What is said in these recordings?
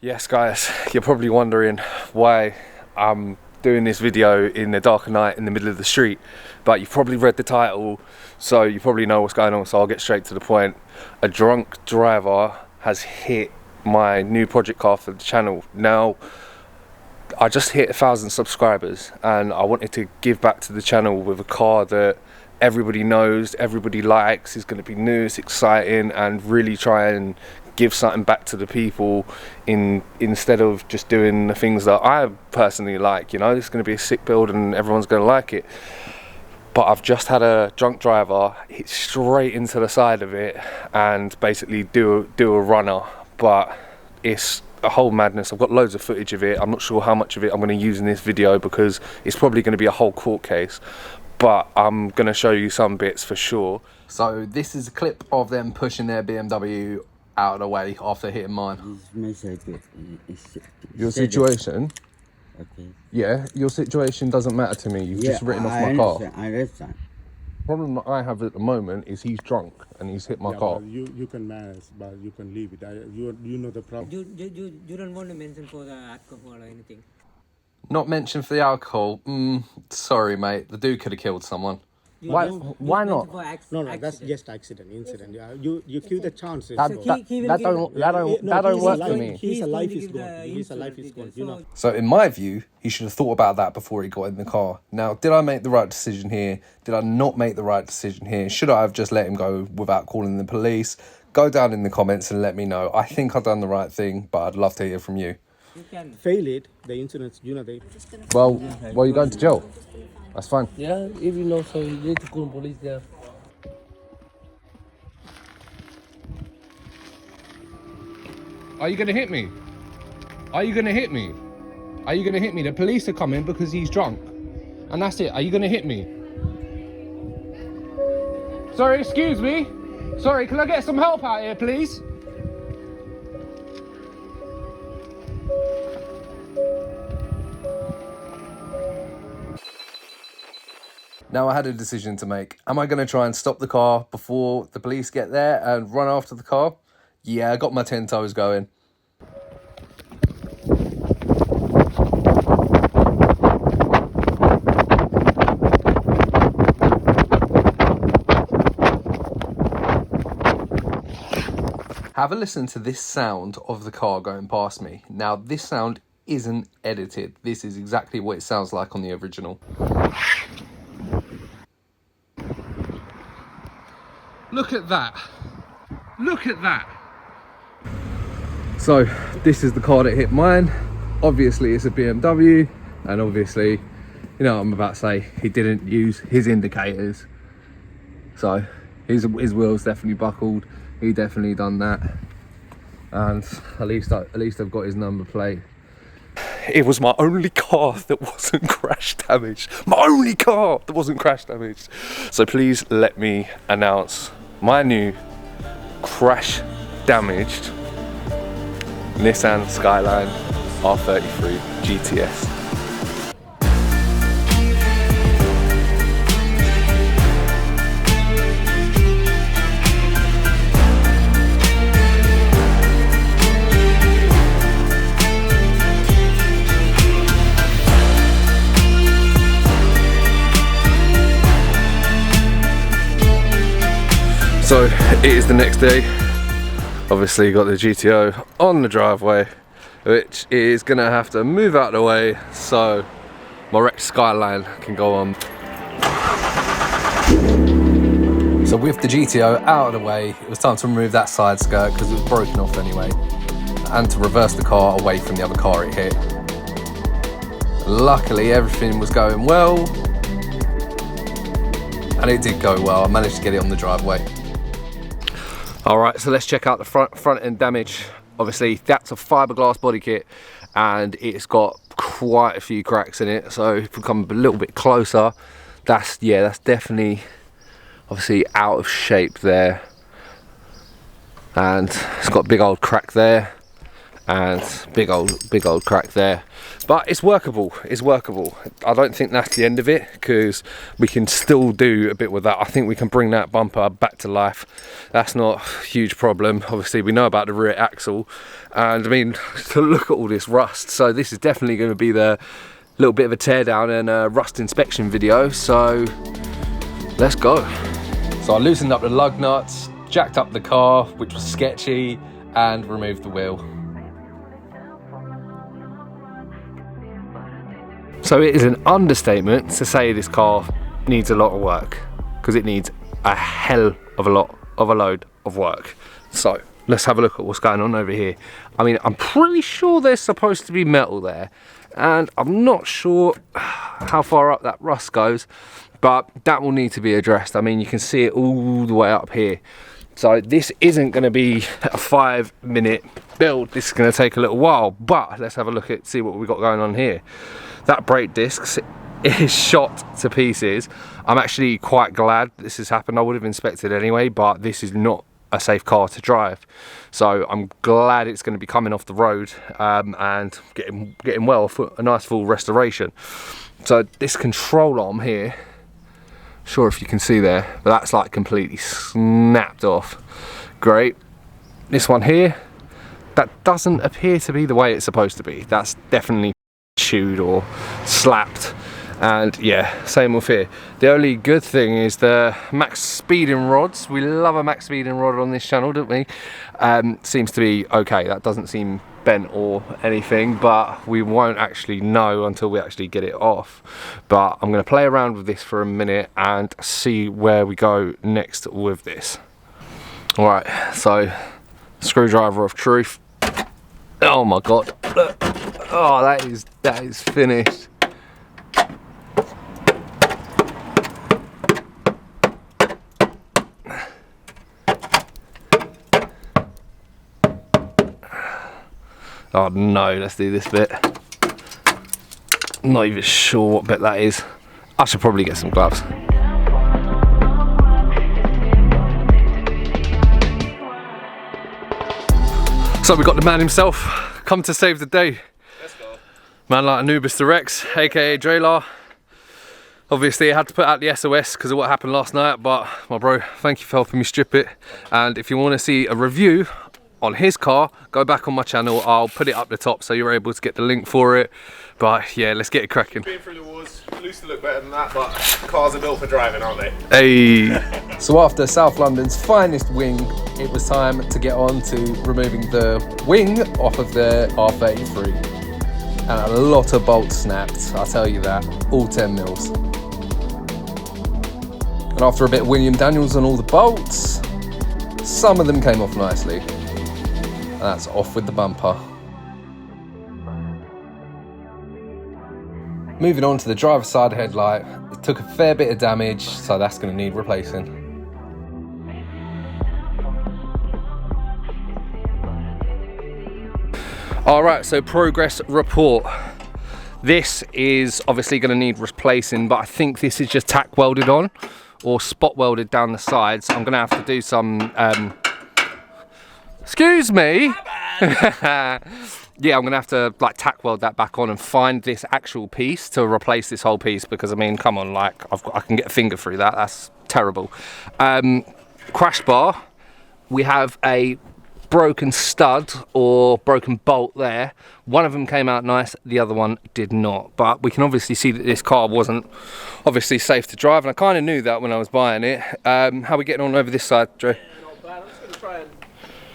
Yes guys, you're probably wondering why I'm doing this video in the dark of night in the middle of the street, but you've probably read the title, so you probably know what's going on, so I'll get straight to the point. A drunk driver has hit my new project car for the channel. Now, I just hit 1,000 subscribers and I wanted to give back to the channel with a car that everybody knows, everybody likes, is going to be new, it's exciting, and really try and give something back to the people instead of just doing the things that I personally like. You know, it's going to be a sick build and everyone's going to like it. But I've just had a drunk driver hit straight into the side of it and basically do a runner, but it's a whole madness. I've got loads of footage of it. I'm not sure how much of it I'm going to use in this video because it's probably going to be a whole court case, but I'm going to show you some bits for sure. So this is a clip of them pushing their BMW out of the way after hitting mine. Your situation? Okay. Yeah, your situation doesn't matter to me. You've just written off my car. I understand. The problem that I have at the moment is he's drunk and he's hit my car. You can manage, but you can leave it. You know the problem. You don't want to mention for the alcohol or anything? Not mention for the alcohol. Sorry, mate. The dude could have killed someone. Why not? No, that's just incident. Yeah, you give the chances. That don't work for me. His life is gone. His life is gone. You know. So in my view, he should have thought about that before he got in the car. Now, did I make the right decision here? Did I not make the right decision here? Should I have just let him go without calling the police? Go down in the comments and let me know. I think I've done the right thing, but I'd love to hear from you. You can fail it. The incidents, you know, they. Well, you're going to jail. That's fine. Yeah, if you know, so you need to call the police there. Are you going to hit me? Are you going to hit me? Are you going to hit me? The police are coming because he's drunk. And that's it. Are you going to hit me? Sorry, excuse me. Sorry, can I get some help out here, please? Now I had a decision to make. Am I going to try and stop the car before the police get there and run after the car? Yeah, I got my 10 toes going. Have a listen to this sound of the car going past me. Now, this sound isn't edited. This is exactly what it sounds like on the original. Look at that. Look at that. So this is the car that hit mine. Obviously it's a BMW, and obviously, you know what I'm about to say, he didn't use his indicators. So his wheels definitely buckled. He definitely done that. And at least I've got his number plate. It was my only car that wasn't crash damaged. My only car that wasn't crash damaged. So please let me announce my new crash damaged Nissan Skyline R33 GTS. So it is the next day. Obviously you got the GTO on the driveway, which is gonna have to move out of the way so my wrecked Skyline can go on. So with the GTO out of the way, it was time to remove that side skirt because it was broken off anyway, and to reverse the car away from the other car it hit. Luckily everything was going well, and it did go well. I managed to get it on the driveway. Alright, so let's check out the front end damage. Obviously that's a fiberglass body kit and it's got quite a few cracks in it. So if we come a little bit closer, that's definitely obviously out of shape there. And it's got a big old crack there. and big old crack there, but it's workable. I don't think that's the end of it, because we can still do a bit with that. I think we can bring that bumper back to life. That's not a huge problem. Obviously we know about the rear axle, and I mean, to look at all this rust, so this is definitely going to be the little bit of a teardown and a rust inspection video, so let's go. So I loosened up the lug nuts, jacked up the car, which was sketchy, and removed the wheel. So it is an understatement to say this car needs a lot of work, because it needs a hell of a load of work. So let's have a look at what's going on over here. I mean, I'm pretty sure there's supposed to be metal there, and I'm not sure how far up that rust goes, but that will need to be addressed. I mean, you can see it all the way up here. So this isn't going to be a 5-minute build. This is going to take a little while, but let's have a look at, see what we've got going on here. That brake disc is shot to pieces. I'm actually quite glad this has happened. I would have inspected anyway, but this is not a safe car to drive. So I'm glad it's going to be coming off the road and getting well for a nice full restoration. So this control arm here, sure if you can see there, but that's like completely snapped off. Great. This one here, that doesn't appear to be the way it's supposed to be. That's definitely chewed or slapped. And yeah, same with here. The only good thing is the max speeding rods. We love a max speeding rod on this channel, don't we? Seems to be okay. That doesn't seem bent or anything, but we won't actually know until we actually get it off. But I'm going to play around with this for a minute and see where we go next with this. All right, so screwdriver of truth. Oh my god, look. Oh, that is finished. Oh no, let's do this bit. Not even sure what bit that is. I should probably get some gloves. So we got the man himself come to save the day. Let's go. Man like Anubis the Rex, aka Draylar. Obviously I had to put out the SOS because of what happened last night, but my bro, thank you for helping me strip it. And if you want to see a review on his car, go back on my channel. I'll put it up the top so you're able to get the link for it. But yeah, let's get it cracking. Been through the wars, used to look better than that, but cars are built for driving, aren't they? Hey. So after South London's finest wing, it was time to get on to removing the wing off of the R33. And a lot of bolts snapped, I'll tell you that, all 10 mils. And after a bit of William Daniels on all the bolts, some of them came off nicely. And that's off with the bumper. Moving on to the driver's side headlight, it took a fair bit of damage, so that's going to need replacing. Alright, so progress report. This is obviously going to need replacing, but I think this is just tack welded on or spot welded down the sides. I'm going to have to do some... Excuse me? Yeah, I'm gonna have to like tack weld that back on and find this actual piece to replace this whole piece, because I mean, come on, like I can get a finger through that. That's terrible. Crash bar, we have a broken stud or broken bolt there. One of them came out nice, the other one did not. But we can obviously see that this car wasn't obviously safe to drive, and I kind of knew that when I was buying it. How are we getting on over this side, Drew? Yeah, not bad. I'm just gonna try and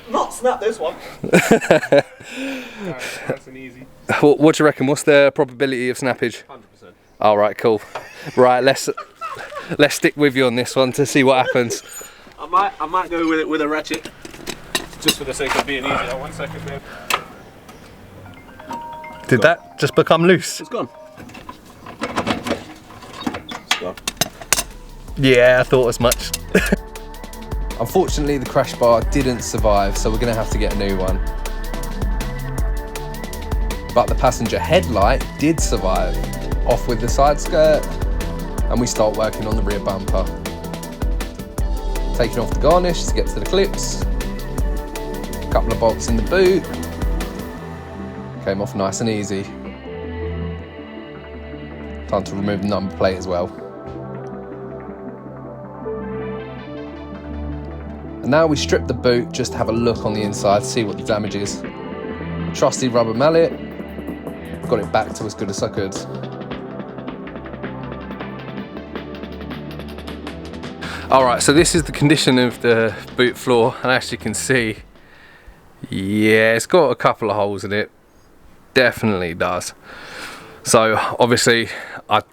not snap this one. Nice and easy. What do you reckon? What's the probability of snappage? 100%. All right, cool. Right, let's stick with you on this one to see what happens. I might go with it with a ratchet, just for the sake of being easier. 1 second, man. Did that just become loose? It's gone. It's gone. Yeah, I thought as much. Unfortunately, the crash bar didn't survive, so we're going to have to get a new one. But the passenger headlight did survive. Off with the side skirt, and we start working on the rear bumper. Taking off the garnish to get to the clips. A couple of bolts in the boot. Came off nice and easy. Time to remove the number plate as well. And now we strip the boot just to have a look on the inside, see what the damage is. Trusty rubber mallet, got it back to as good as I could. Alright, so this is the condition of the boot floor, and as you can see, yeah, it's got a couple of holes in it. Definitely does. So obviously I'm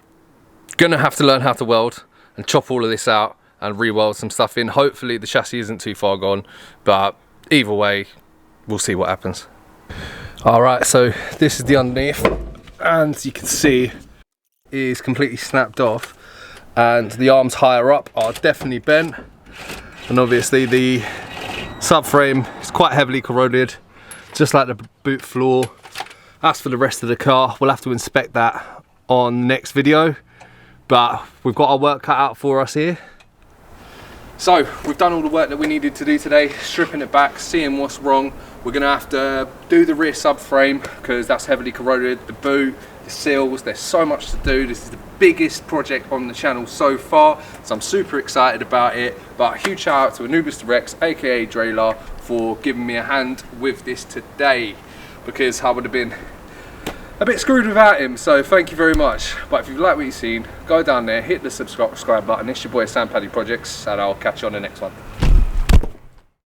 gonna have to learn how to weld and chop all of this out and re-weld some stuff in. Hopefully the chassis isn't too far gone, but either way, we'll see what happens. Alright, so this is the underneath, and you can see it is completely snapped off, and the arms higher up are definitely bent, and obviously the subframe is quite heavily corroded, just like the boot floor. As for the rest of the car, we'll have to inspect that on the next video, but we've got our work cut out for us here. So we've done all the work that we needed to do today, stripping it back, seeing what's wrong. We're gonna have to do the rear subframe because that's heavily corroded, the boot, the seals, there's so much to do. This is the biggest project on the channel so far, so I'm super excited about it. But a huge shout out to Anubis to Rex, aka Draylar, for giving me a hand with this today, because I would have been a bit screwed without him, so thank you very much. But if you've liked what you've seen, go down there, hit the subscribe button. It's your boy Sam Paddy Projects, and I'll catch you on the next one.